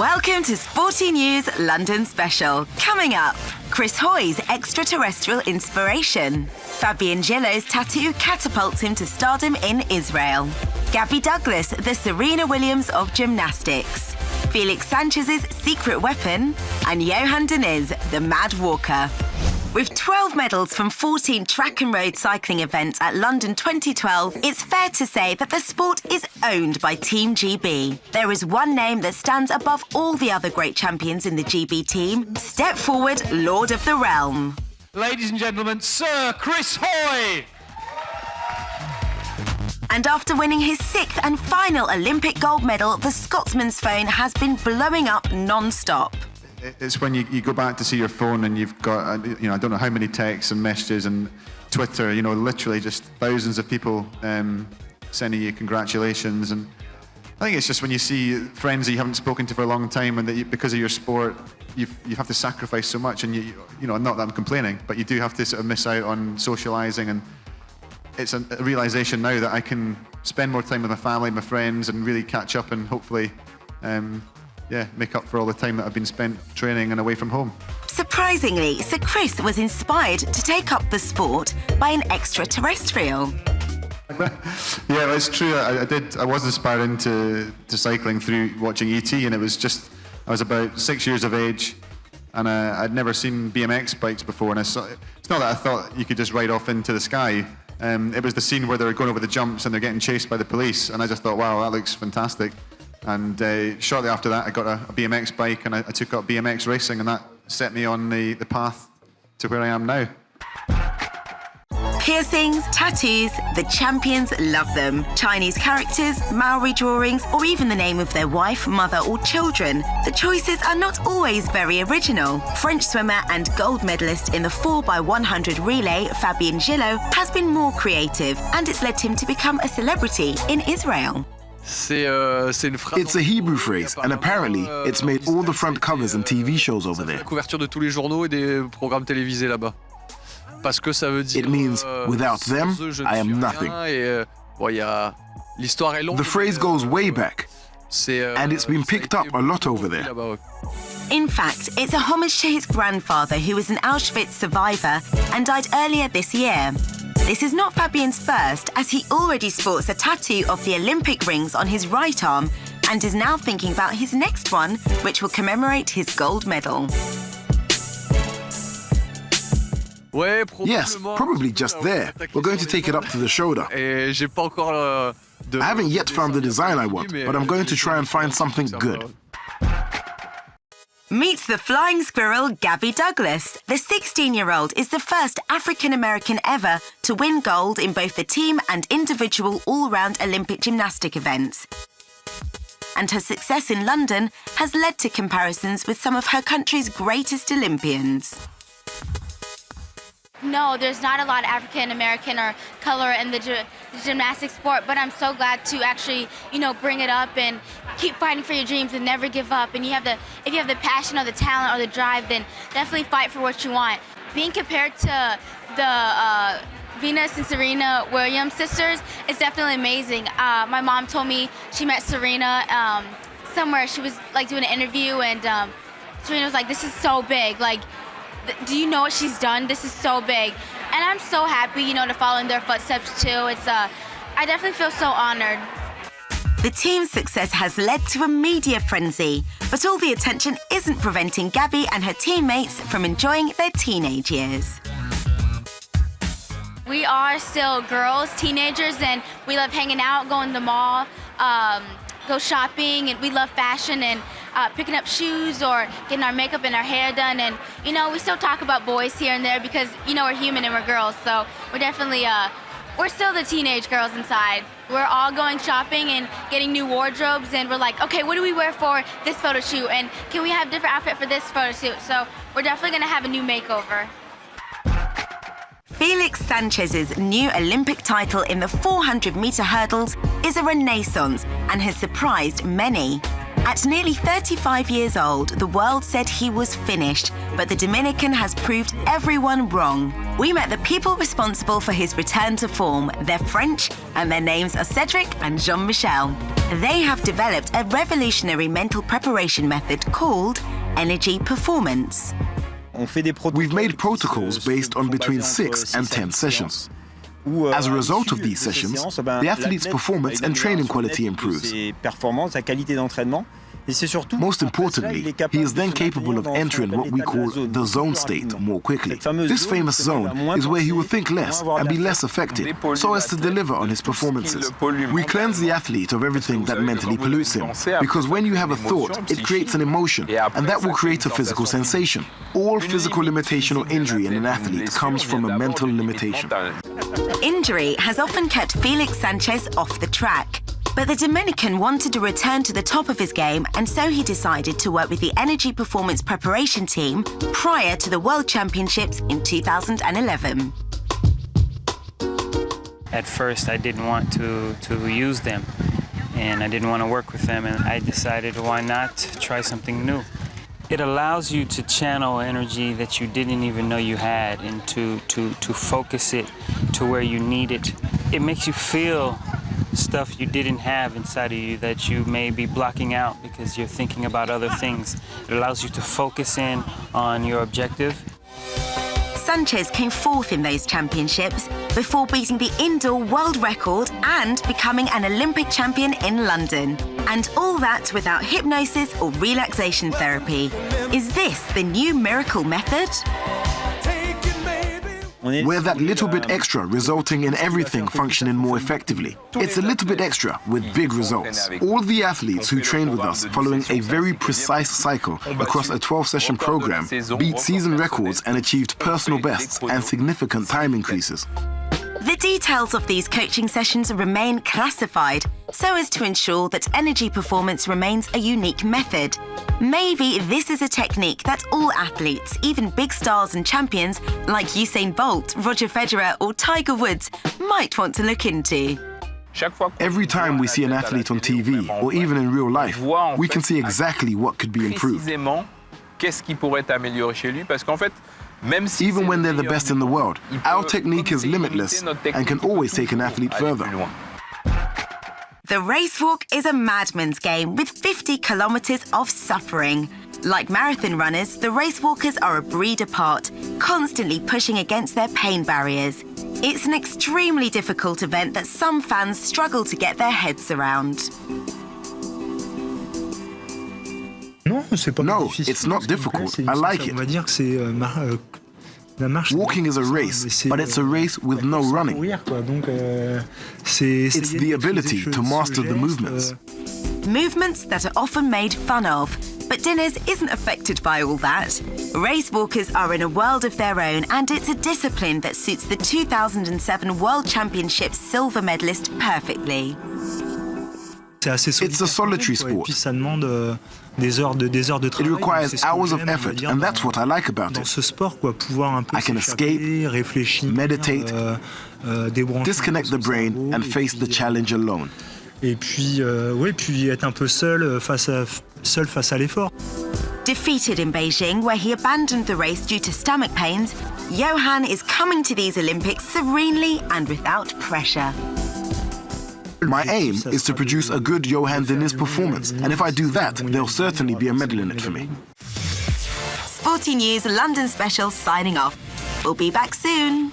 Welcome to Sporty News London Special. Coming up, Chris Hoy's extraterrestrial inspiration. Fabian Gillo's tattoo catapults him to stardom in Israel. Gabby Douglas, the Serena Williams of gymnastics. Felix Sanchez's secret weapon. And Johan Diniz, the mad walker. With 12 medals from 14 track and road cycling events at London 2012, it's fair to say that the sport is owned by Team GB. There is one name that stands above all the other great champions in the GB team. Step forward, Lord of the Realm. Ladies and gentlemen, Sir Chris Hoy! And after winning his 6th and final Olympic gold medal, the Scotsman's phone has been blowing up non-stop. It's when you go back to see your phone and you've got, I don't know how many texts and messages and Twitter, literally just thousands of people sending you congratulations. And I think it's just when you see friends that you haven't spoken to for a long time and that because of your sport, you have to sacrifice so much. And not that I'm complaining, but you do have to sort of miss out on socialising. And it's a realisation now that I can spend more time with my family, my friends, and really catch up and hopefully make up for all the time that I've been spent training and away from home. Surprisingly, Sir Chris was inspired to take up the sport by an extraterrestrial. Yeah, it's true. I was inspired into cycling through watching E.T. and it was just, I was about 6 years of age and I'd never seen BMX bikes before, and it's not that I thought you could just ride off into the sky. It was the scene where they're going over the jumps and they're getting chased by the police, and I just thought, wow, that looks fantastic. And shortly after that, I got a BMX bike and I took up BMX racing, and that set me on the path to where I am now. Piercings, tattoos, the champions love them. Chinese characters, Maori drawings, or even the name of their wife, mother, or children. The choices are not always very original. French swimmer and gold medalist in the 4x100 relay, Fabian Gillo, has been more creative, and it's led him to become a celebrity in Israel. It's a Hebrew phrase, and apparently it's made all the front covers and TV shows over there. It means, without them, I am nothing. The phrase goes way back, and it's been picked up a lot over there. In fact, it's a homage to his grandfather, who was an Auschwitz survivor and died earlier this year. This is not Fabian's first, as he already sports a tattoo of the Olympic rings on his right arm and is now thinking about his next one, which will commemorate his gold medal. Yes, probably just there. We're going to take it up to the shoulder. I haven't yet found the design I want, but I'm going to try and find something good. Meet the flying squirrel, Gabby Douglas. The 16-year-old is the first African-American ever to win gold in both the team and individual all-round Olympic gymnastic events. And her success in London has led to comparisons with some of her country's greatest Olympians. No, there's not a lot of African-American or color in the gymnastics sport, but I'm so glad to actually, bring it up and keep fighting for your dreams and never give up. And if you have the passion or the talent or the drive, then definitely fight for what you want. Being compared to the Venus and Serena Williams sisters is definitely amazing. My mom told me she met Serena somewhere. She was doing an interview, and Serena was like, "This is so big. Do you know what she's done? This is so big." And I'm so happy, to follow in their footsteps too. I definitely feel so honored. The team's success has led to a media frenzy, but all the attention isn't preventing Gabby and her teammates from enjoying their teenage years. We are still girls, teenagers, and we love hanging out, going to the mall, go shopping, and we love fashion and picking up shoes or getting our makeup and our hair done. And, we still talk about boys here and there because, we're human and we're girls. So we're definitely, we're still the teenage girls inside. We're all going shopping and getting new wardrobes, and we're like, okay, what do we wear for this photo shoot? And can we have a different outfit for this photo shoot? So we're definitely going to have a new makeover. Felix Sanchez's new Olympic title in the 400-meter hurdles is a renaissance and has surprised many. At nearly 35 years old, the world said he was finished, but the Dominican has proved everyone wrong. We met the people responsible for his return to form. They're French, and their names are Cedric and Jean-Michel. They have developed a revolutionary mental preparation method called energy performance. We've made protocols based on between 6 and 10 sessions. As a result of these sessions, the athlete's performance and training quality improves. Most importantly, he is then capable of entering what we call the zone state more quickly. This famous zone is where he will think less and be less affected, so as to deliver on his performances. We cleanse the athlete of everything that mentally pollutes him, because when you have a thought, it creates an emotion, and that will create a physical sensation. All physical limitation or injury in an athlete comes from a mental limitation. Injury has often kept Felix Sanchez off the track. But the Dominican wanted to return to the top of his game, and so he decided to work with the Energy Performance Preparation team prior to the World Championships in 2011. At first, I didn't want to use them, and I didn't want to work with them, and I decided, why not try something new? It allows you to channel energy that you didn't even know you had, and to focus it to where you need it. It makes you feel stuff you didn't have inside of you that you may be blocking out because you're thinking about other things. It allows you to focus in on your objective. Sanchez came fourth in those championships before beating the indoor world record and becoming an Olympic champion in London. And all that without hypnosis or relaxation therapy. Is this the new miracle method? We're that little bit extra, resulting in everything functioning more effectively. It's a little bit extra with big results. All the athletes who trained with us following a very precise cycle across a 12-session program beat season records and achieved personal bests and significant time increases. The details of these coaching sessions remain classified so as to ensure that energy performance remains a unique method. Maybe this is a technique that all athletes, even big stars and champions like U.S.A. Bolt, Roger Federer or Tiger Woods, might want to look into. Every time we see an athlete on TV or even in real life, we can see exactly what could be improved. Even when they're the best in the world, our technique is limitless and can always take an athlete further. The race walk is a madman's game with 50 kilometers of suffering. Like marathon runners, the race walkers are a breed apart, constantly pushing against their pain barriers. It's an extremely difficult event that some fans struggle to get their heads around. No, it's not difficult. I like it. Walking is a race, but it's a race with no running. It's the ability to master the movements. Movements that are often made fun of, but Dinners isn't affected by all that. Race walkers are in a world of their own, and it's a discipline that suits the 2007 World Championships silver medalist perfectly. It's a solitary sport. It requires hours of effort, and that's what I like about it. I can escape, meditate, disconnect the brain, and face the challenge alone. Defeated in Beijing, where he abandoned the race due to stomach pains, Johan is coming to these Olympics serenely and without pressure. My aim is to produce a good Johan Diniz performance, and if I do that, there'll certainly be a medal in it for me. Sporty News London Special signing off. We'll be back soon.